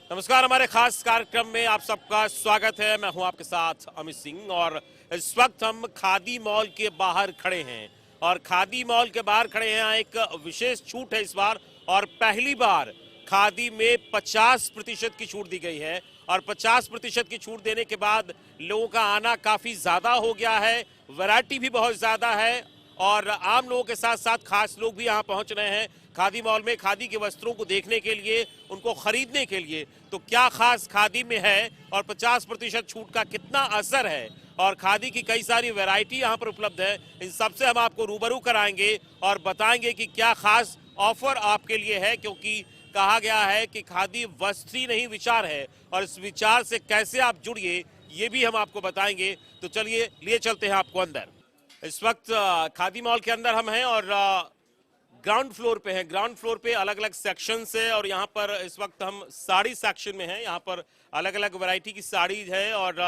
नमस्कार, हमारे खास कार्यक्रम में आप सबका स्वागत है। मैं हूं आपके साथ अमित सिंह और इस वक्त हम खादी मॉल के बाहर खड़े हैं और खादी मॉल के बाहर खड़े हैं। एक विशेष छूट है इस बार और पहली बार खादी में 50% की छूट दी गई है और 50% की छूट देने के बाद लोगों का आना काफी ज्यादा हो गया है। वैरायटी भी बहुत ज्यादा है और आम लोगों के साथ साथ खास लोग भी यहाँ पहुंच रहे हैं खादी मॉल में खादी के वस्त्रों को देखने के लिए, उनको खरीदने के लिए। तो क्या खास खादी में है और 50% छूट का कितना असर है और खादी की कई सारी वैरायटी यहाँ पर उपलब्ध है, इन सबसे हम आपको रूबरू कराएंगे और बताएंगे कि क्या खास ऑफर आपके लिए है। क्योंकि कहा गया है कि खादी वस्त्र ही नहीं विचार है और इस विचार से कैसे आप जुड़िए ये भी हम आपको बताएंगे। तो चलिए लिए चलते हैं आपको अंदर। इस वक्त खादी मॉल के अंदर हम हैं और ग्राउंड फ्लोर पे हैं। ग्राउंड फ्लोर पे अलग अलग सेक्शन है और यहाँ पर इस वक्त हम साड़ी सेक्शन में हैं। यहाँ पर अलग अलग वैरायटी की साड़ी है और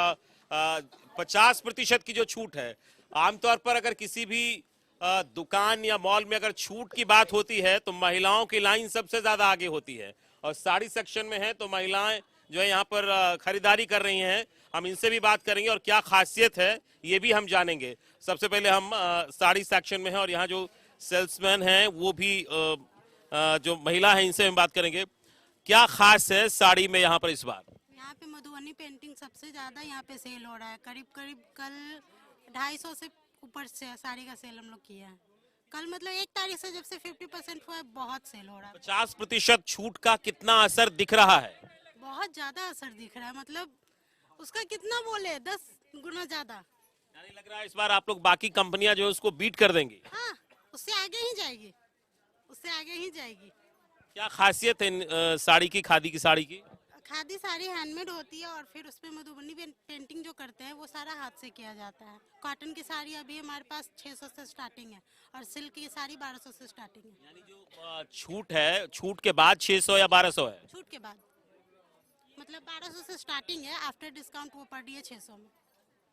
50% की जो छूट है। आमतौर पर अगर किसी भी दुकान या मॉल में अगर छूट की बात होती है तो महिलाओं की लाइन सबसे ज्यादा आगे होती है और साड़ी सेक्शन में है तो महिलाएं जो है यहाँ पर खरीदारी कर रही हैं। हम इनसे भी बात करेंगे और क्या खासियत है ये भी हम जानेंगे। सबसे पहले हम साड़ी सेक्शन में हैं और यहाँ जो सेल्समैन हैं वो भी जो महिला है इनसे हम बात करेंगे। क्या खास है साड़ी में यहाँ पर इस बार? यहाँ पे मधुबनी पेंटिंग सबसे ज्यादा यहाँ पे सेल हो रहा है। करीब करीब कल 250 से ऊपर से साड़ी का सेल हम लोग किया है। कल मतलब 1 तारीख से जब से 50% हुआ है, बहुत सेल हो रहा है। 50% छूट का कितना असर दिख रहा है? बहुत ज्यादा असर दिख रहा है, मतलब उसका कितना बोले 10 गुना ज्यादा। यानी लग रहा है इस बार आप लोग बाकी कंपनियां जो है उसको बीट कर देंगी। हाँ, उससे आगे ही जाएगी, उससे आगे ही जाएगी। क्या खासियत है साड़ी की, खादी की साड़ी की? खादी साड़ी हैंडमेड होती है और फिर उसपे मधुबनी पेंटिंग जो करते हैं वो सारा हाथ से किया जाता है। कॉटन की साड़ी अभी हमारे पास 600 से स्टार्टिंग है और सिल्क की साड़ी 1200 से स्टार्टिंग है। यानी जो छूट है, छूट के बाद 600 या 1200 है? छूट के बाद मतलब 1200 से स्टार्टिंग है, आफ्टर डिस्काउंट वो पड़ रही है 600 में।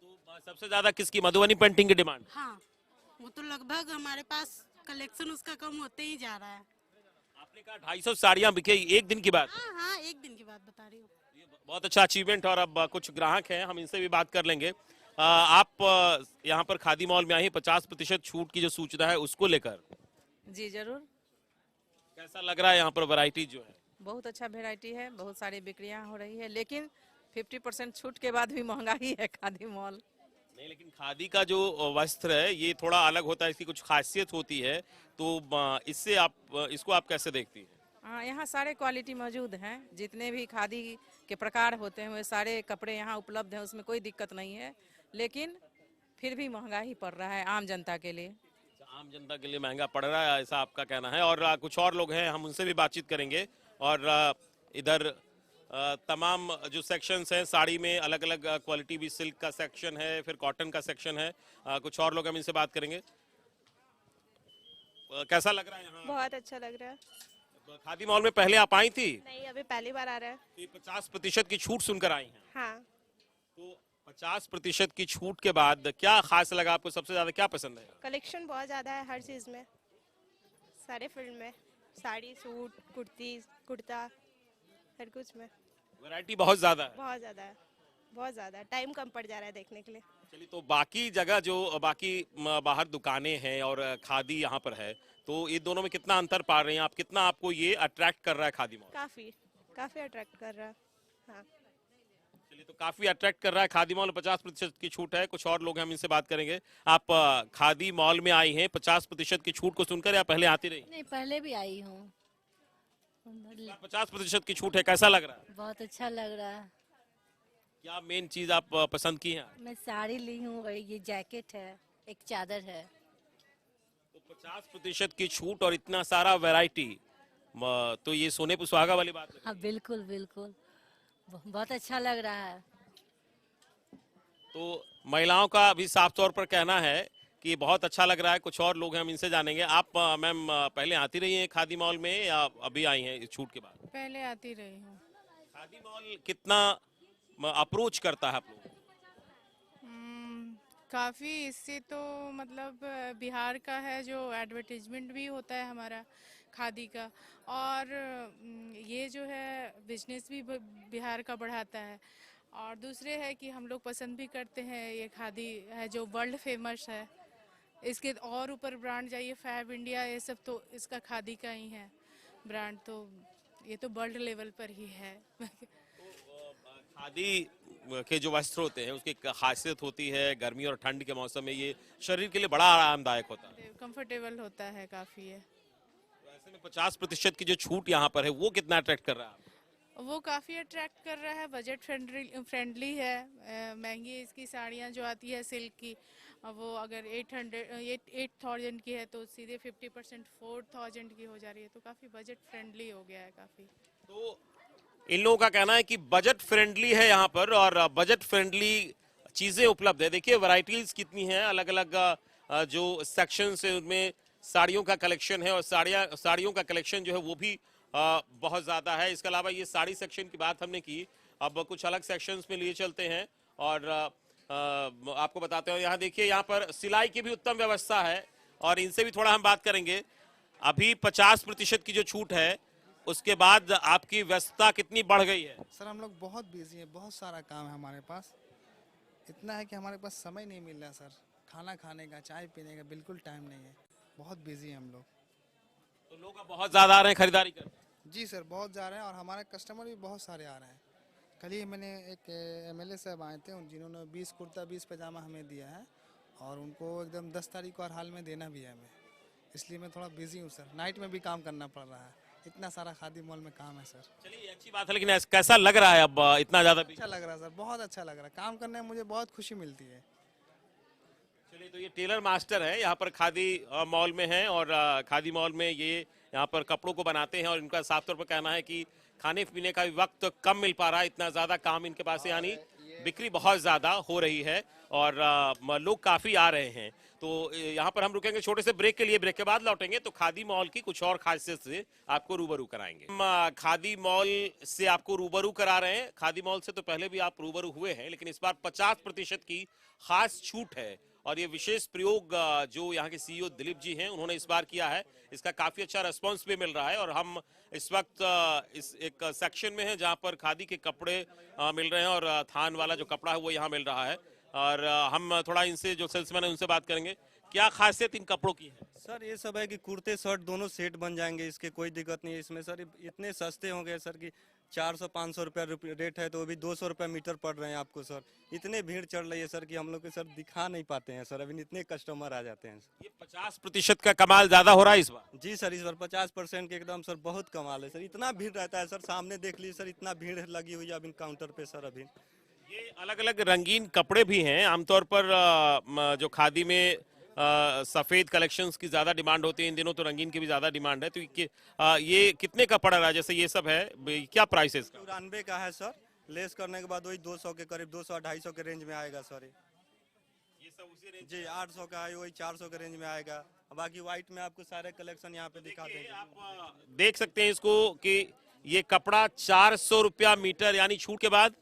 तो सबसे ज्यादा किसकी, मधुबनी पेंटिंग की डिमांड? हाँ, वो तो लगभग हमारे पास कलेक्शन उसका कम होते ही जा रहा है। आपने कहा 250 साड़ियां बिके एक दिन की बात? हाँ हाँ, एक दिन की बात बता रही हूँ। ये बहुत अच्छा अचीवमेंट। और अब कुछ ग्राहक हैं, हम इनसे भी बात कर लेंगे। आप यहाँ पर खादी मॉल में आई 50% छूट की जो सूचना है उसको लेकर जी जरूर। कैसा लग रहा है? यहाँ पर वैरायटी जो है बहुत अच्छा वैरायटी है, बहुत सारी बिक्रियां हो रही है, लेकिन 50% छूट के बाद भी महंगा ही है खादी मॉल। नहीं, लेकिन खादी का जो वस्त्र है ये थोड़ा अलग होता है, इसकी कुछ खासियत होती है। तो इससे आप इसको आप कैसे देखती हैं? हाँ, यहाँ सारे क्वालिटी मौजूद हैं, जितने भी खादी के प्रकार होते हैं वे सारे कपड़े यहाँ उपलब्ध हैं, उसमें कोई दिक्कत नहीं है, लेकिन फिर भी महंगा ही पड़ रहा है आम जनता के लिए। आम जनता के लिए महंगा पड़ रहा है ऐसा आपका कहना है। और कुछ और लोग हैं, हम उनसे भी बातचीत करेंगे। और इधर तमाम जो सेक्शंस हैं साड़ी में, अलग अलग क्वालिटी भी, सिल्क का सेक्शन है, फिर कॉटन का सेक्शन है। कुछ और लोग हम इनसे बात करेंगे। कैसा लग रहा है यहाँ? बहुत अच्छा लग रहा है। खादी मॉल में पहले आप आई थी? नहीं, अभी पहली बार आ रहा है। तो 50% की छूट सुनकर आई हैं। हाँ, तो 50% की छूट के बाद क्या खास लगा आपको? सबसे ज्यादा क्या पसंद है? कलेक्शन बहुत ज़्यादा है हर चीज़ में, सारे फील्ड में, साड़ी, सूट, कुर्ती, कुर्ता, हर कुछ में वैरायटी बहुत ज्यादा है। बहुत ज़्यादा है, बहुत ज़्यादा। टाइम कम पड़ जा रहा है देखने के लिए। चलिए, तो बाकी जगह जो बाकी बाहर दुकानें हैं और खादी यहाँ पर है, तो ये दोनों में कितना अंतर पा रहे हैं आप? कितना आपको ये अट्रैक्ट कर रहा है खादी मॉल? काफ़ी काफ़ी अट्रैक्ट कर रहा है। हाँ, चलिए, तो काफी अट्रैक्ट कर रहा है खादी मॉल। 50% की छूट है। कुछ और लोग हैं, हम इनसे बात करेंगे। आप खादी मॉल में आई हैं 50% की छूट को सुनकर या पहले आती रही? नहीं, पहले भी आई हूँ। 50% की छूट है, कैसा लग रहा है? बहुत अच्छा लग रहा है। क्या मेन चीज आप पसंद की हैं? मैं साड़ी ली हूँ और ये जैकेट है, एक चादर है। तो 50% की छूट और इतना सारा वैरायटी, तो ये सोने पे सुहागा वाली बात है। हाँ, बिल्कुल बिल्कुल, बहुत अच्छा लग रहा है। तो महिलाओं का भी साफ तौर पर कहना है कि बहुत अच्छा लग रहा है। कुछ और लोग हैं, हम इनसे जानेंगे। आप मैम पहले आती रही हैं खादी मॉल में या अभी आई हैं इस छूट के बाद? पहले आती रही हूँ। खादी मॉल कितना अप्रोच करता है आप लोग? काफ़ी, इससे तो मतलब बिहार का है जो एडवर्टीजमेंट भी होता है हमारा, खादी का। और ये जो है बिजनेस भी बिहार का बढ़ाता है। और दूसरे है कि हम लोग पसंद भी करते हैं, ये खादी है जो वर्ल्ड फेमस है। इसके और ऊपर ब्रांड जाइए, फैब इंडिया, ये सब तो इसका खादी का ही है ब्रांड, तो ये तो वर्ल्ड लेवल पर ही है। खादी के जो वस्त्र होते हैं उसकी एक खासियत होती है, गर्मी और ठंड के मौसम में ये शरीर के लिए बड़ा आरामदायक होता है। कंफर्टेबल होता है काफ़ी है। तो ऐसे में 50% की जो छूट यहाँ पर है वो कितना अट्रैक्ट कर रहा है? वो काफ़ी अट्रैक्ट कर रहा है, बजट फ्रेंडली है। महंगी इसकी साड़ियाँ जो आती है सिल्क की, वो अगर 8,000 की है तो सीधे 50% 4,000 की हो जा रही है, तो काफ़ी बजट फ्रेंडली हो गया है काफ़ी। तो इन लोगों का कहना है कि बजट फ्रेंडली है यहाँ पर और बजट फ्रेंडली चीजें उपलब्ध है। देखिए वैरायटीज कितनी हैं, अलग अलग जो सेक्शंस है उनमें साड़ियों का कलेक्शन है और साड़ियों का कलेक्शन जो है वो भी बहुत ज्यादा है। इसके अलावा ये साड़ी सेक्शन की बात हमने की, अब कुछ अलग सेक्शंस में लिए चलते हैं और आपको बताते हैं। यहाँ देखिए, यहाँ पर सिलाई की भी उत्तम व्यवस्था है और इनसे भी थोड़ा हम बात करेंगे। अभी 50% की जो छूट है उसके बाद आपकी व्यस्तता कितनी बढ़ गई है? सर हम लोग बहुत बिजी हैं, बहुत सारा काम है हमारे पास। इतना है कि हमारे पास समय नहीं मिल रहा सर, खाना खाने का, चाय पीने का बिल्कुल टाइम नहीं है। बहुत बिजी हैं हम लोग। तो लोग अब बहुत ज्यादा आ रहे हैं खरीदारी करने? जी सर, बहुत जा रहे हैं और हमारे कस्टमर भी बहुत सारे आ रहे हैं। कल ही मैंने एक एमएलए साहब आए थे, जिन्होंने 20 कुर्ता 20 पैजामा हमें दिया है और उनको एकदम 10 तारीख को हर हाल में देना भी है हमें। इसलिए मैं थोड़ा बिजी हूँ सर, नाइट में भी काम करना पड़ रहा है, इतना सारा खादी मॉल में काम है सर। चलिए अच्छी बात है, लेकिन कैसा लग रहा है अब इतना ज्यादा? अच्छा लग रहा है सर, बहुत अच्छा लग रहा है। काम करने में मुझे बहुत खुशी मिलती है। चलिए, तो ये टेलर मास्टर है, यहाँ पर खादी मॉल में है और खादी मॉल में ये यहाँ पर कपड़ों को बनाते हैं और इनका साफ तौर पर कहना है कि खाने पीने का भी वक्त कम मिल पा रहा है, इतना ज्यादा काम इनके पास है, यानी बिक्री बहुत ज्यादा हो रही है और लोग काफी आ रहे हैं। तो यहाँ पर हम रुकेंगे छोटे से ब्रेक के लिए, ब्रेक के बाद लौटेंगे तो खादी मॉल की कुछ और खासियत से आपको रूबरू कराएंगे। हम खादी मॉल से आपको रूबरू करा रहे हैं। खादी मॉल से तो पहले भी आप रूबरू हुए हैं, लेकिन इस बार 50% की खास छूट है और ये विशेष प्रयोग जो यहाँ के सीईओ दिलीप जी हैं उन्होंने इस बार किया है। इसका काफी अच्छा रेस्पॉन्स भी मिल रहा है और हम इस वक्त इस एक सेक्शन में हैं जहाँ पर खादी के कपड़े मिल रहे हैं और थान वाला जो कपड़ा है वो यहाँ मिल रहा है और हम थोड़ा इनसे जो सेल्समैन है उनसे बात करेंगे। क्या खासियत इन कपड़ों की है? सर ये सब है कि कुर्ते शर्ट दोनों सेट बन जाएंगे, इसके कोई दिक्कत नहीं है इसमें सर। इतने सस्ते होंगे सर कि 400-500 रुपया रेट है तो अभी 200 रुपया मीटर पड़ रहे हैं आपको सर। इतने भीड़ चढ़ रही है सर कि हम लोग के सर दिखा नहीं पाते हैं सर, अभी इतने कस्टमर आ जाते हैं। ये 50% का कमाल ज्यादा हो रहा है इस बार? जी सर, इस बार 50% के एकदम सर बहुत कमाल है सर। इतना भीड़ रहता है सर, सामने देख लीजिए सर, इतना भीड़ लगी हुई है अभी काउंटर पे सर। अभी ये अलग अलग रंगीन कपड़े भी हैं। आमतौर पर जो खादी में सफेद कलेक्शंस की ज्यादा डिमांड होती है, इन दिनों तो रंगीन की भी ज्यादा डिमांड है। तो ये कितने का पड़ रहा है? जैसे ये सब है, क्या प्राइस है इसका? 94 का है सर, लेस करने के बाद वही 200 के करीब, 200-250 के रेंज में आएगा सर। ये सब उसी रेंज जी 800 का है, वही 400 के रेंज में आएगा। बाकी व्हाइट में आपको सारे कलेक्शन यहाँ पे दिखा देंगे। आप देख सकते हैं इसको कि ये कपड़ा 400 रुपया मीटर, यानी छूट के बाद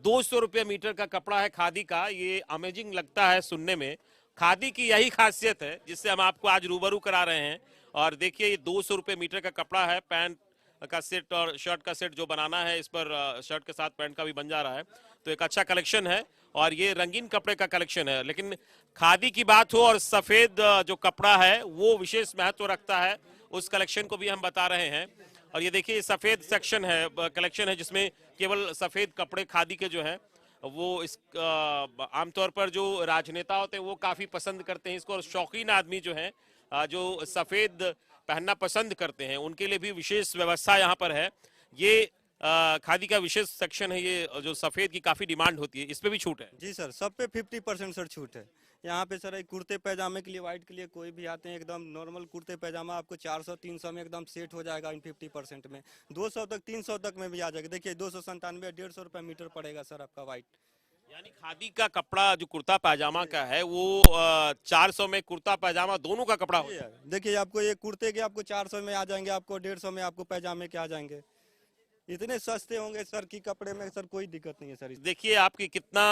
200 रुपया मीटर का कपड़ा है खादी का। ये अमेजिंग लगता है सुनने में। खादी की यही खासियत है जिससे हम आपको आज रूबरू करा रहे हैं। और देखिए ये 200 रुपये मीटर का कपड़ा है, पैंट का सेट और शर्ट का सेट जो बनाना है, इस पर शर्ट के साथ पैंट का भी बन जा रहा है। तो एक अच्छा कलेक्शन है और ये रंगीन कपड़े का कलेक्शन है। लेकिन खादी की बात हो और सफेद जो कपड़ा है वो विशेष महत्व रखता है, उस कलेक्शन को भी हम बता रहे हैं। और ये देखिए सफेद सेक्शन है, कलेक्शन है जिसमें केवल सफेद कपड़े खादी के जो हैं वो इस आमतौर पर जो राजनेता होते हैं वो काफी पसंद करते हैं इसको, और शौकीन आदमी जो हैं जो सफेद पहनना पसंद करते हैं उनके लिए भी विशेष व्यवस्था यहाँ पर है। ये खादी का विशेष सेक्शन है, ये जो सफेद की काफी डिमांड होती है, इस पे भी छूट है? जी सर, सब पे 50% सर छूट है यहाँ पे सर। एक कुर्ते पैजामे के लिए, व्हाइट के लिए कोई भी आते हैं, एकदम नॉर्मल कुर्ते पैजामा आपको 400-300 में एकदम सेट हो जाएगा इन 50% में। 200 तक 300 तक में भी आ जाएगा। देखिए 297 150 रुपया मीटर पड़ेगा सर आपका व्हाइट। यानी खादी का कपड़ा जो कुर्ता पैजामा का है वो 400 में कुर्ता पैजामा दोनों का कपड़ा होता है। देखिए आपको ये कुर्ते के आपको 400 में आ जाएंगे, आपको 150 में आपको पैजामे के आ जाएंगे। इतने सस्ते होंगे सर कि कपड़े में सर कोई दिक्कत नहीं है सर। देखिए आपकी कितना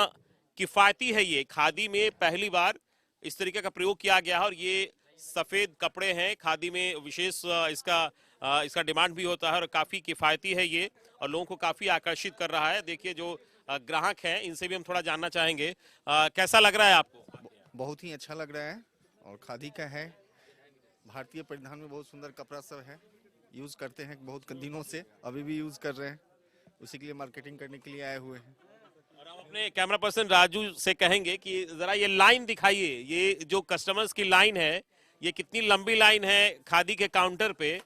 किफायती है ये। खादी में पहली बार इस तरीके का प्रयोग किया गया है और ये सफेद कपड़े हैं। खादी में विशेष इसका डिमांड भी होता है और काफी किफायती है ये और लोगों को काफी आकर्षित कर रहा है। देखिए जो ग्राहक हैं इनसे भी हम थोड़ा जानना चाहेंगे। कैसा लग रहा है आपको? बहुत ही अच्छा लग रहा है और खादी का है। भारतीय परिधान में बहुत सुंदर कपड़ा सब है, यूज करते हैं बहुत दिनों से, अभी भी यूज कर रहे हैं, उसी के लिए मार्केटिंग करने के लिए आए हुए हैं। और हम अपने कैमरा पर्सन राजू से कहेंगे कि जरा ये लाइन दिखाइए, ये जो कस्टमर्स की लाइन है ये कितनी लंबी लाइन है खादी के काउंटर पे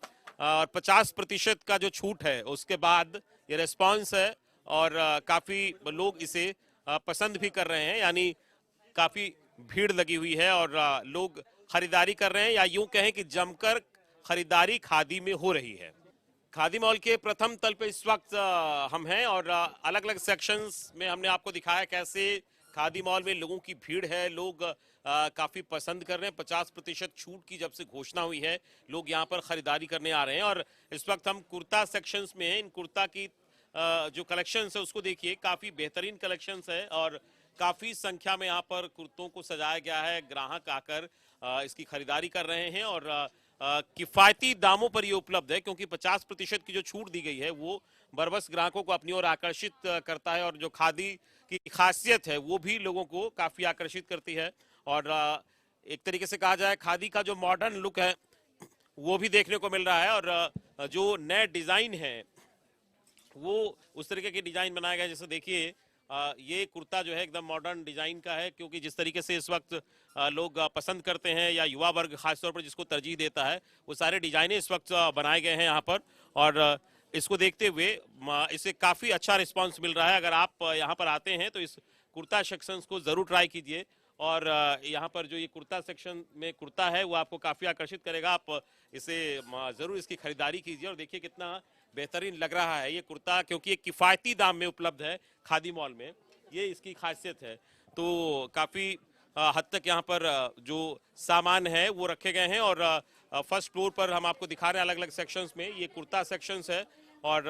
और 50% का जो छूट है उसके बाद ये रिस्पांस है और काफी लोग इसे पसंद भी कर रहे हैं, यानी काफी भीड़ लगी हुई है और लोग खरीदारी कर रहे हैं या यूं कहें कि जमकर खरीदारी खादी में हो रही है। खादी मॉल के प्रथम तल पे इस वक्त हम हैं और अलग अलग सेक्शंस में हमने आपको दिखाया कैसे खादी मॉल में लोगों की भीड़ है। लोग काफी पसंद कर रहे हैं। 50% छूट की जब से घोषणा हुई है लोग यहाँ पर खरीदारी करने आ रहे हैं और इस वक्त हम कुर्ता सेक्शंस में हैं। इन कुर्ता की जो कलेक्शंस है उसको देखिए, काफी बेहतरीन कलेक्शंस है और काफी संख्या में यहाँ पर कुर्तों को सजाया गया है। ग्राहक आकर इसकी खरीदारी कर रहे हैं और किफायती दामों पर ये उपलब्ध है क्योंकि 50% की जो छूट दी गई है वो बरबस ग्राहकों को अपनी ओर आकर्षित करता है और जो खादी की खासियत है वो भी लोगों को काफी आकर्षित करती है। और एक तरीके से कहा जाए खादी का जो मॉडर्न लुक है वो भी देखने को मिल रहा है और जो नए डिजाइन है वो उस तरीके के डिजाइन बनाए गए। जैसे देखिए ये कुर्ता जो है एकदम मॉडर्न डिजाइन का है क्योंकि जिस तरीके से इस वक्त लोग पसंद करते हैं या युवा वर्ग खासतौर पर जिसको तरजीह देता है वो सारे डिजाइने इस वक्त बनाए गए हैं यहाँ पर और इसको देखते हुए इसे काफ़ी अच्छा रिस्पांस मिल रहा है। अगर आप यहाँ पर आते हैं तो इस कुर्ता सेक्शंस को ज़रूर ट्राई कीजिए और यहाँ पर जो ये कुर्ता सेक्शन में कुर्ता है वो आपको काफ़ी आकर्षित करेगा। आप इसे ज़रूर इसकी खरीदारी कीजिए और देखिए कितना बेहतरीन लग रहा है ये कुर्ता क्योंकि ये किफ़ायती दाम में उपलब्ध है खादी मॉल में, ये इसकी खासियत है। तो काफ़ी हद तक यहाँ पर जो सामान है वो रखे गए हैं और फर्स्ट फ्लोर पर हम आपको दिखा रहे हैं अलग अलग सेक्शंस में ये कुर्ता सेक्शंस है और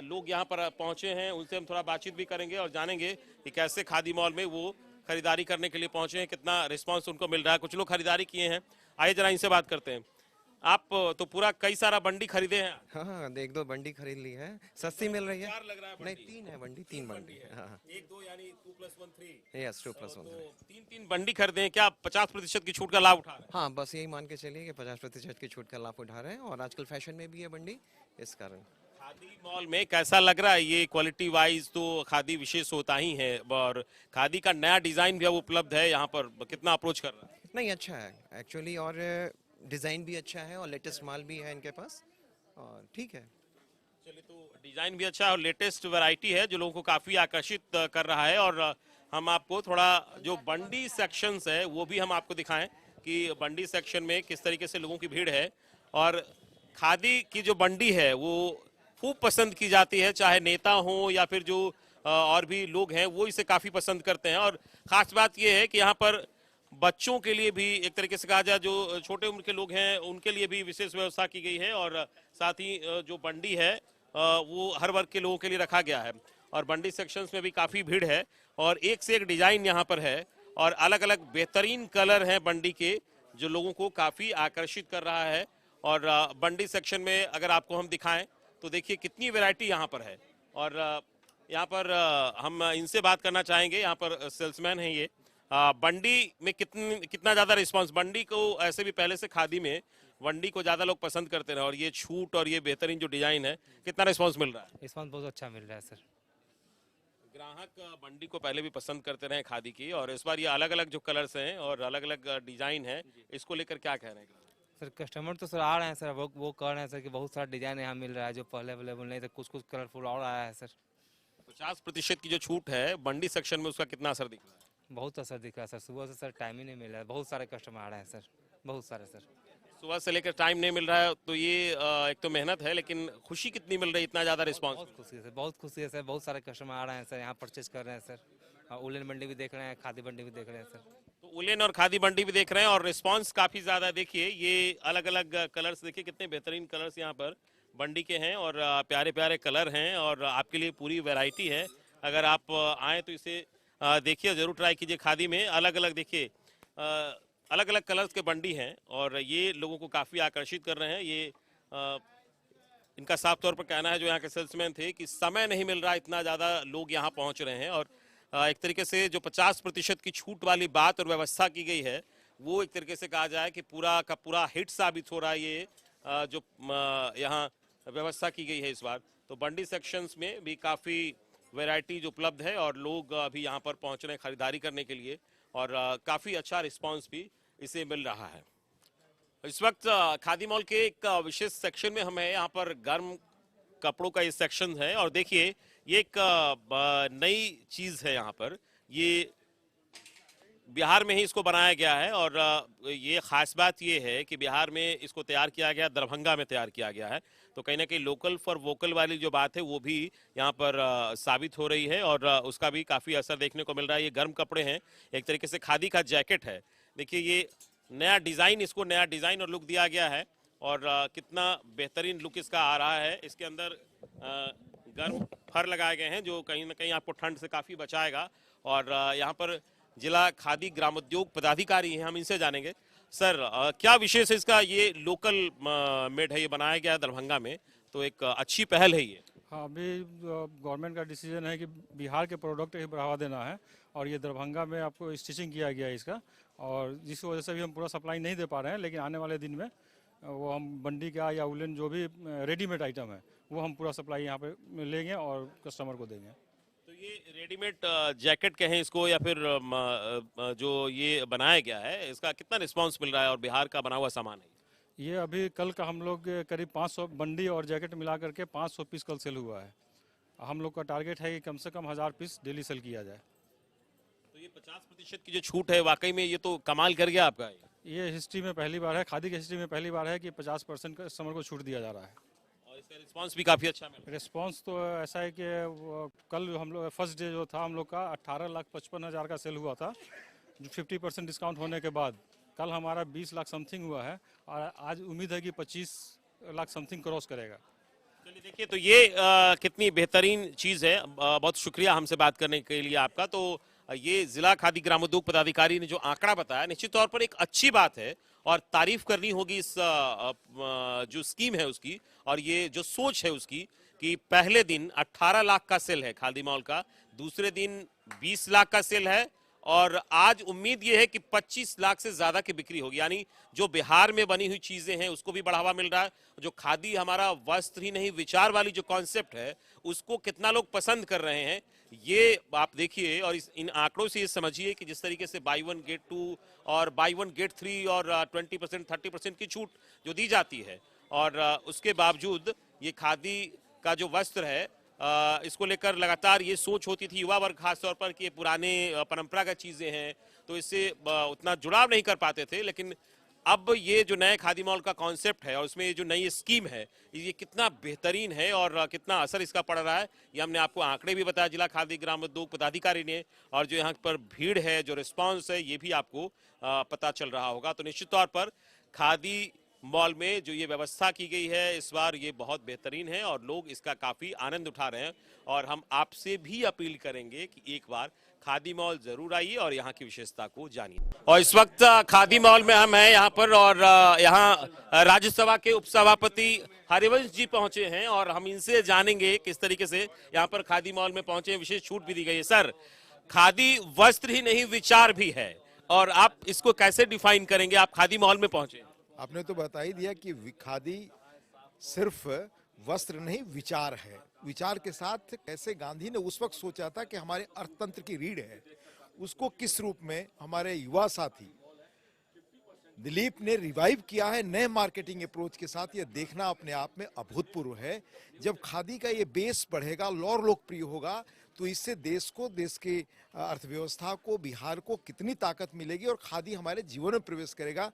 लोग यहाँ पर पहुँचे हैं, उनसे हम थोड़ा बातचीत भी करेंगे और जानेंगे कि कैसे खादी मॉल में वो खरीदारी करने के लिए पहुँचे हैं, कितना रिस्पॉन्स उनको मिल रहा है। कुछ लोग खरीदारी किए हैं, आइए जरा इनसे बात करते हैं। आप तो पूरा कई सारा बंडी खरीदे हैं? हाँ, एक दो बंडी खरीद ली है, सस्ती मिल रही है। चार लग रहा है नहीं, तीन है बंडी, तीन बंडी है। हाँ, एक दो यानी 2+1 3। यस 2+1 तो तीन बंडी खरीदे हैं, क्या 50% की छूट का लाभ उठा रहे हैं? हाँ, बस यही मान के चलिए कि 50% की छूट का लाभ उठा रहे हैं और आजकल फैशन में भी है बंडी, इस कारण। खादी मॉल में कैसा लग रहा है ये? क्वालिटी वाइज तो खादी विशेष होता ही है और खादी का नया डिजाइन भी अब उपलब्ध है यहाँ पर, कितना अप्रोच कर रहा है? नहीं, अच्छा है एक्चुअली और डिज़ाइन भी अच्छा है और लेटेस्ट माल भी है इनके पास और ठीक है। चलिए, तो डिजाइन भी अच्छा है और लेटेस्ट वैरायटी है जो लोगों को काफी आकर्षित कर रहा है और हम आपको थोड़ा जो बंडी सेक्शंस है वो भी हम आपको दिखाएं कि बंडी सेक्शन में किस तरीके से लोगों की भीड़ है और खादी की जो बंडी है वो खूब पसंद की जाती है, चाहे नेता हो या फिर जो और भी लोग हैं वो इसे काफी पसंद करते हैं। और खास बात यह है कि यहाँ पर बच्चों के लिए भी एक तरीके से कहा जाए जो छोटे उम्र के लोग हैं उनके लिए भी विशेष व्यवस्था की गई है और साथ ही जो बंडी है वो हर वर्ग के लोगों के लिए रखा गया है और बंडी सेक्शंस में भी काफ़ी भीड़ है और एक से एक डिजाइन यहाँ पर है और अलग अलग बेहतरीन कलर हैं बंडी के जो लोगों को काफ़ी आकर्षित कर रहा है। और बंडी सेक्शन में अगर आपको हम दिखाएं तो देखिए कितनी वैरायटी यहाँ पर है और यहाँ पर हम इनसे बात करना चाहेंगे। यहाँ पर सेल्समैन हैं ये। बंडी में कितना ज़्यादा रिस्पांस? बंडी को ऐसे भी पहले से खादी में बंडी को ज़्यादा लोग पसंद करते रहे और ये छूट और ये बेहतरीन जो डिज़ाइन है, कितना रिस्पांस मिल रहा है? रिस्पांस बहुत अच्छा मिल रहा है सर। ग्राहक बंडी को पहले भी पसंद करते रहे खादी की और इस बार ये अलग अलग जो कलर्स हैं और अलग अलग डिज़ाइन है, इसको लेकर क्या कह रहे हैं? सर कस्टमर तो सर आ रहे हैं सर, वो कह रहे हैं सर कि बहुत सारा डिज़ाइन यहाँ मिल रहा है जो पहले अवेलेबल नहीं था, कुछ कुछ कलरफुल और आया है सर। 50% की जो छूट है बंडी सेक्शन में उसका कितना असर दिख रहा है? बहुत असर दिख रहा है सर, सुबह से सर टाइम ही नहीं मिल रहा है, बहुत सारे कस्टमर आ रहे हैं सर, बहुत सारे सर। सुबह से लेकर टाइम नहीं मिल रहा है तो ये एक तो मेहनत है लेकिन खुशी कितनी मिल रही है इतना ज़्यादा रिस्पांस? बहुत खुशी है सर, बहुत खुशी है सर, बहुत सारे कस्टमर आ रहे हैं सर, यहाँ परचेज कर रहे हैं सर और उलन बंडी भी देख रहे हैं, खादी बंडी भी देख रहे हैं सर। तो उलन और खादी बंडी भी देख रहे हैं और रिस्पांस काफ़ी ज़्यादा है। देखिए ये अलग अलग कलर्स, देखिए कितने बेहतरीन कलर्स यहाँ पर बंडी के हैं और प्यारे प्यारे कलर हैं और आपके लिए पूरी वैरायटी है। अगर आप आएँ तो इसे देखिए, ज़रूर ट्राई कीजिए। खादी में अलग अलग देखिए अलग अलग कलर्स के बंडी हैं और ये लोगों को काफ़ी आकर्षित कर रहे हैं। ये इनका साफ तौर पर कहना है, जो यहाँ के सेल्समैन थे, कि समय नहीं मिल रहा, इतना ज़्यादा लोग यहाँ पहुँच रहे हैं। और एक तरीके से जो 50% की छूट वाली बात और व्यवस्था की गई है, वो एक तरीके से कहा जाए कि पूरा का पूरा हिट साबित हो रहा है ये जो यहाँ व्यवस्था की गई है इस बार। तो बंडी सेक्शंस में भी काफ़ी वैरायटीज उपलब्ध है और लोग अभी यहाँ पर पहुँच रहे हैं खरीदारी करने के लिए और काफ़ी अच्छा रिस्पांस भी इसे मिल रहा है। इस वक्त खादी मॉल के एक विशेष सेक्शन में हम हैं। यहाँ पर गर्म कपड़ों का ये सेक्शन है और देखिए ये एक नई चीज़ है यहाँ पर। ये बिहार में ही इसको बनाया गया है और ये खास बात ये है कि बिहार में इसको तैयार किया गया, दरभंगा में तैयार किया गया है। तो कहीं ना कहीं लोकल फॉर वोकल वाली जो बात है वो भी यहाँ पर साबित हो रही है और उसका भी काफ़ी असर देखने को मिल रहा है। ये गर्म कपड़े हैं, एक तरीके से खादी का जैकेट है। देखिए ये नया डिज़ाइन, इसको नया डिज़ाइन और लुक दिया गया है और कितना बेहतरीन लुक इसका आ रहा है। इसके अंदर गर्म फर लगाए गए हैं जो कहीं ना कहीं आपको ठंड से काफ़ी बचाएगा। और यहाँ पर जिला खादी ग्रामोद्योग पदाधिकारी हैं, हम इनसे जानेंगे। सर क्या विशेष है इसका? ये लोकल मेड है, ये बनाया गया है दरभंगा में, तो एक अच्छी पहल है ये। हाँ, अभी गवर्नमेंट का डिसीजन है कि बिहार के प्रोडक्ट ही बढ़ावा देना है और ये दरभंगा में आपको स्टिचिंग किया गया है इसका, और जिस वजह से भी हम पूरा सप्लाई नहीं दे पा रहे हैं, लेकिन आने वाले दिन में वो हम बंडी का या उलन जो भी रेडीमेड आइटम है वो हम पूरा सप्लाई यहाँ पे लेंगे और कस्टमर को देंगे। तो ये रेडीमेड जैकेट कहें इसको या फिर जो ये बनाया गया है, इसका कितना रिस्पांस मिल रहा है और बिहार का बना हुआ सामान है? ये अभी कल का हम लोग करीब 500 बंडी और जैकेट मिला करके 500 पीस कल सेल हुआ है। हम लोग का टारगेट है कि कम से कम 1000 पीस डेली सेल किया जाए। तो ये 50% की जो छूट है, वाकई में ये तो कमाल कर गया आपका। ये हिस्ट्री में पहली बार है, खादी की हिस्ट्री में पहली बार है कि 50% कस्टमर को छूट दिया जा रहा है और इसका रिस्पांस भी काफ़ी अच्छा मिला। रिस्पांस तो ऐसा है कि कल हम लोग फर्स्ट डे जो था हम लोग का 18,55,000 का सेल हुआ था, जो 50% डिस्काउंट होने के बाद कल हमारा 20 लाख समथिंग हुआ है और आज उम्मीद है कि 25 लाख समथिंग क्रॉस करेगा। चलिए देखिए, तो ये कितनी बेहतरीन चीज़ है। बहुत शुक्रिया हमसे बात करने के लिए आपका। तो ये जिला खादी ग्रामोद्योग पदाधिकारी ने जो आंकड़ा बताया, निश्चित तौर पर एक अच्छी बात है और तारीफ करनी होगी इस जो स्कीम है उसकी, और ये जो सोच है उसकी कि पहले दिन 18 लाख का सेल है खादी मॉल का, दूसरे दिन 20 लाख का सेल है और आज उम्मीद ये है कि 25 लाख से ज्यादा की बिक्री होगी। यानी जो बिहार में बनी हुई चीजें हैं उसको भी बढ़ावा मिल रहा है। जो खादी हमारा वस्त्र ही नहीं विचार वाली जो कॉन्सेप्ट है उसको कितना लोग पसंद कर रहे हैं, ये आप देखिए। और इन आंकड़ों से ये समझिए कि जिस तरीके से बाई 1 गेट 2 और बाई 1 गेट 3 और 20% 30% की छूट जो दी जाती है, और उसके बावजूद ये खादी का जो वस्त्र है इसको लेकर लगातार ये सोच होती थी युवा वर्ग खासतौर पर कि ये पुराने परंपरागत चीज़ें हैं तो इससे उतना जुड़ाव नहीं कर पाते थे। लेकिन अब ये जो नए खादी मॉल का कॉन्सेप्ट है और उसमें ये जो नई स्कीम है, ये कितना बेहतरीन है और कितना असर इसका पड़ रहा है, ये हमने आपको आंकड़े भी बताया जिला खादी ग्रामोद्योग पदाधिकारी ने, और जो यहाँ पर भीड़ है, जो रिस्पांस है, ये भी आपको पता चल रहा होगा। तो निश्चित तौर पर खादी मॉल में जो ये व्यवस्था की गई है इस बार ये बहुत बेहतरीन है और लोग इसका काफ़ी आनंद उठा रहे हैं। और हम आपसे भी अपील करेंगे कि एक बार खादी मॉल जरूर आइए और यहाँ की विशेषता को जानिए। और इस वक्त खादी मॉल में हम हैं यहाँ पर, और यहाँ राज्यसभा के उपसभापति हरिवंश जी पहुंचे हैं और हम इनसे जानेंगे किस तरीके से यहाँ पर खादी मॉल में पहुंचे हैं, विशेष छूट भी दी गई है। सर, खादी वस्त्र ही नहीं विचार भी है, और आप इसको कैसे डिफाइन करेंगे? आप खादी मॉल में पहुंचे, आपने तो बता ही दिया कि खादी सिर्फ वस्त्र नहीं विचार है। विचार के साथ कैसे गांधी ने उस वक्त सोचा था कि हमारे अर्थतंत्र की रीढ़ है, उसको किस रूप में हमारे युवा साथी दिलीप ने रिवाइव किया है नए मार्केटिंग अप्रोच के साथ। ये देखना अपने आप में अभूतपूर्व है। जब खादी का ये बेस बढ़ेगा, और लोकप्रिय होगा, तो इससे देश को, देश की अर्थव्यवस्था को, बिहार को कितनी ताकत मिलेगी और खादी हमारे जीवन में प्रवेश करेगा,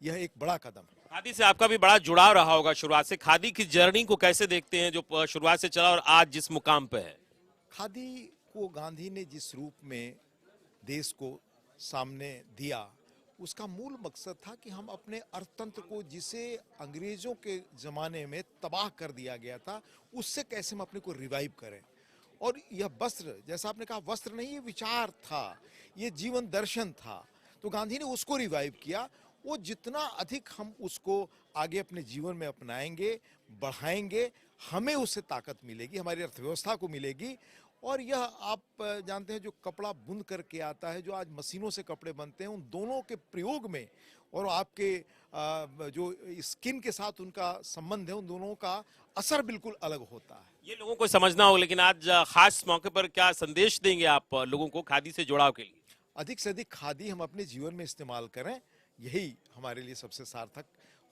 यह एक बड़ा कदम है। खादी से आपका भी बड़ा जुड़ाव रहा होगा शुरुआत से। खादी की जर्नी को कैसे देखते हैं जो शुरुआत से चला और आज जिस मुकाम पे है? खादी को गांधी ने जिस रूप में देश को सामने दिया, उसका मूल मकसद था कि हम अपने अर्थतंत्र को, जिसे अंग्रेजों के जमाने में तबाह कर दिया गया था, उससे कैसे हम अपने को रिवाइव करें। और यह वस्त्र, जैसा आपने कहा, वस्त्र नहीं, ये विचार था, ये जीवन दर्शन था। तो गांधी ने उसको रिवाइव किया। वो जितना अधिक हम उसको आगे अपने जीवन में अपनाएंगे, बढ़ाएंगे, हमें उससे ताकत मिलेगी, हमारी अर्थव्यवस्था को मिलेगी। और यह आप जानते हैं जो कपड़ा बुन करके आता है, जो आज मशीनों से कपड़े बनते हैं, उन दोनों के प्रयोग में और आपके जो स्किन के साथ उनका संबंध है, उन दोनों का असर बिल्कुल अलग होता है। ये लोगों को समझना होगा, लेकिन आज खास मौके पर क्या संदेश देंगे आप लोगों को खादी से जुड़ाव के लिए? अधिक से अधिक खादी हम अपने जीवन में इस्तेमाल करें, यही हमारे लिए सबसे सार्थक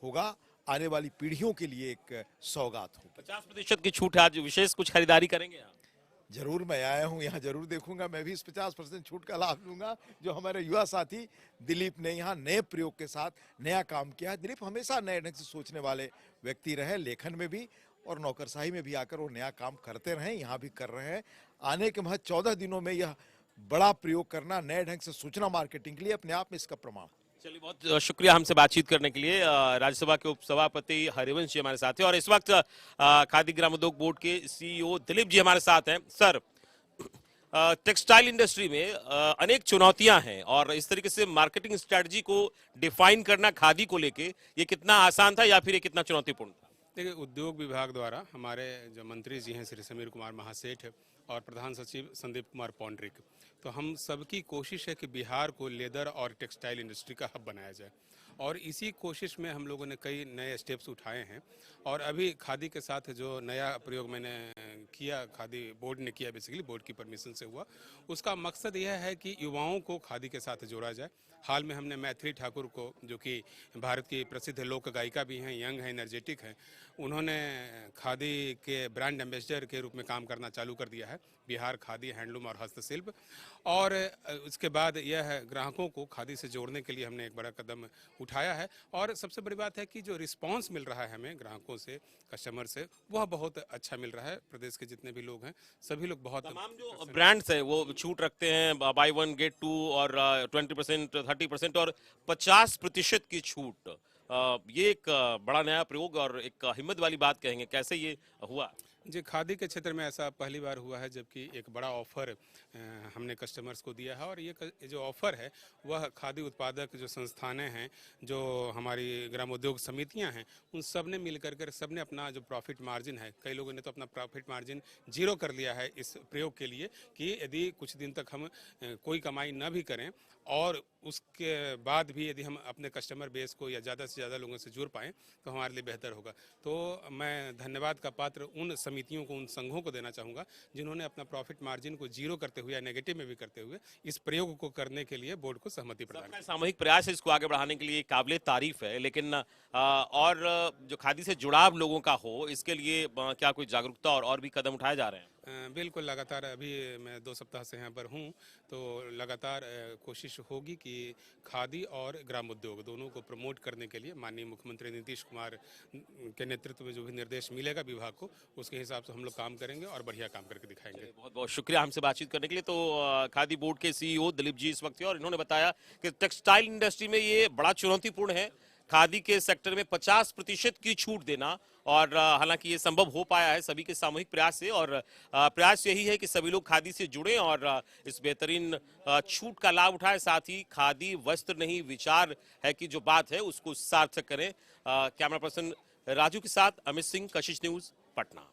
होगा, आने वाली पीढ़ियों के लिए एक सौगात होगी। 50% की छूट है, आज विशेष कुछ खरीदारी करेंगे आप? जरूर, मैं आया हूं यहाँ, जरूर देखूंगा, मैं भी इस 50% छूट का लाभ लूंगा जो हमारे युवा साथी दिलीप ने यहाँ नए प्रयोग के साथ नया काम किया है। दिलीप हमेशा नए ढंग से सोचने वाले व्यक्ति रहे, लेखन में भी और नौकरशाही में भी आकर वो नया काम करते रहे, यहाँ भी कर रहे हैं। आने के महज 14 दिनों में यह बड़ा प्रयोग करना, नए ढंग से सूचना मार्केटिंग के लिए, अपने आप में इसका प्रमाण। चलिए, बहुत शुक्रिया हमसे बातचीत करने के लिए। राज्यसभा के उपसभापति हरिवंश जी हमारे साथ हैं और इस वक्त खादी ग्रामोद्योग बोर्ड के सीईओ दिलीप जी हमारे साथ हैं। सर, टेक्सटाइल इंडस्ट्री में अनेक चुनौतियां हैं और इस तरीके से मार्केटिंग स्ट्रेटजी को डिफाइन करना खादी को लेके ये कितना आसान था या फिर ये कितना चुनौतीपूर्ण था? देखिए, उद्योग विभाग द्वारा हमारे जो मंत्री जी हैं श्री समीर कुमार महासेठ और प्रधान सचिव संदीप कुमार पौंडरिक, तो हम सबकी कोशिश है कि बिहार को लेदर और टेक्सटाइल इंडस्ट्री का हब बनाया जाए और इसी कोशिश में हम लोगों ने कई नए स्टेप्स उठाए हैं। और अभी खादी के साथ जो नया प्रयोग मैंने किया, खादी बोर्ड ने किया, बेसिकली बोर्ड की परमिशन से हुआ, उसका मकसद यह है कि युवाओं को खादी के साथ जोड़ा जाए। हाल में हमने मैथिली ठाकुर को, जो कि भारत की प्रसिद्ध लोक गायिका भी हैं, यंग हैं, एनर्जेटिक हैं, उन्होंने खादी के ब्रांड एम्बेसडर के रूप में काम करना चालू कर दिया है, बिहार खादी हैंडलूम और हस्तशिल्प। और उसके बाद यह ग्राहकों को खादी से जोड़ने के लिए हमने एक बड़ा कदम उठाया है। और सबसे बड़ी बात है कि जो रिस्पांस मिल रहा है हमें ग्राहकों से, कस्टमर से, वह बहुत अच्छा मिल रहा है। प्रदेश के जितने भी लोग हैं, सभी लोग बहुत, तमाम जो ब्रांड्स हैं वो छूट रखते हैं, बाय 1 गेट 2 और 20%, 30% और 50% की छूट। ये एक बड़ा नया प्रयोग और एक हिम्मत वाली बात कहेंगे, कैसे ये हुआ? जी, खादी के क्षेत्र में ऐसा पहली बार हुआ है जबकि एक बड़ा ऑफर हमने कस्टमर्स को दिया है। और ये जो ऑफर है वह खादी उत्पादक जो संस्थानें हैं, जो हमारी ग्रामोद्योग समितियां हैं, उन सब ने मिल कर सब ने अपना जो प्रॉफिट मार्जिन है, कई लोगों ने तो अपना प्रॉफिट मार्जिन 0 कर लिया है इस प्रयोग के लिए कि यदि कुछ दिन तक हम कोई कमाई न भी करें और उसके बाद भी यदि हम अपने कस्टमर बेस को या ज़्यादा से ज़्यादा लोगों से जुड़ पाएँ तो हमारे लिए बेहतर होगा। तो मैं धन्यवाद का पात्र उन समितियों को, उन संघों को देना चाहूँगा जिन्होंने अपना प्रॉफिट मार्जिन को 0 करते हुए या नेगेटिव में भी करते हुए इस प्रयोग को करने के लिए बोर्ड को सहमति प्रदान की। सामूहिक प्रयास है, इसको आगे बढ़ाने के लिए काबिले तारीफ है, लेकिन और जो खादी से जुड़ाव लोगों का हो, इसके लिए क्या कोई जागरूकता और भी कदम उठाए जा रहे हैं? बिल्कुल, लगातार अभी मैं 2 सप्ताह से यहाँ पर हूँ, तो लगातार कोशिश होगी कि खादी और ग्रामोद्योग दोनों को प्रमोट करने के लिए माननीय मुख्यमंत्री नीतीश कुमार के नेतृत्व में जो भी निर्देश मिलेगा विभाग को, उसके हिसाब से हम लोग काम करेंगे और बढ़िया काम करके दिखाएंगे। बहुत बहुत शुक्रिया हमसे बातचीत करने के लिए। तो खादी बोर्ड के सीईओ दिलीप जी इस वक्त थे और इन्होंने बताया कि टेक्सटाइल इंडस्ट्री में ये बड़ा चुनौतीपूर्ण है, खादी के सेक्टर में 50% की छूट देना। और हालांकि ये संभव हो पाया है सभी के सामूहिक प्रयास से और प्रयास यही है कि सभी लोग खादी से जुड़ें और इस बेहतरीन छूट का लाभ उठाएं। साथ ही खादी वस्त्र नहीं विचार है कि जो बात है उसको सार्थक करें। कैमरा पर्सन राजू के साथ अमित सिंह, कशिश न्यूज, पटना।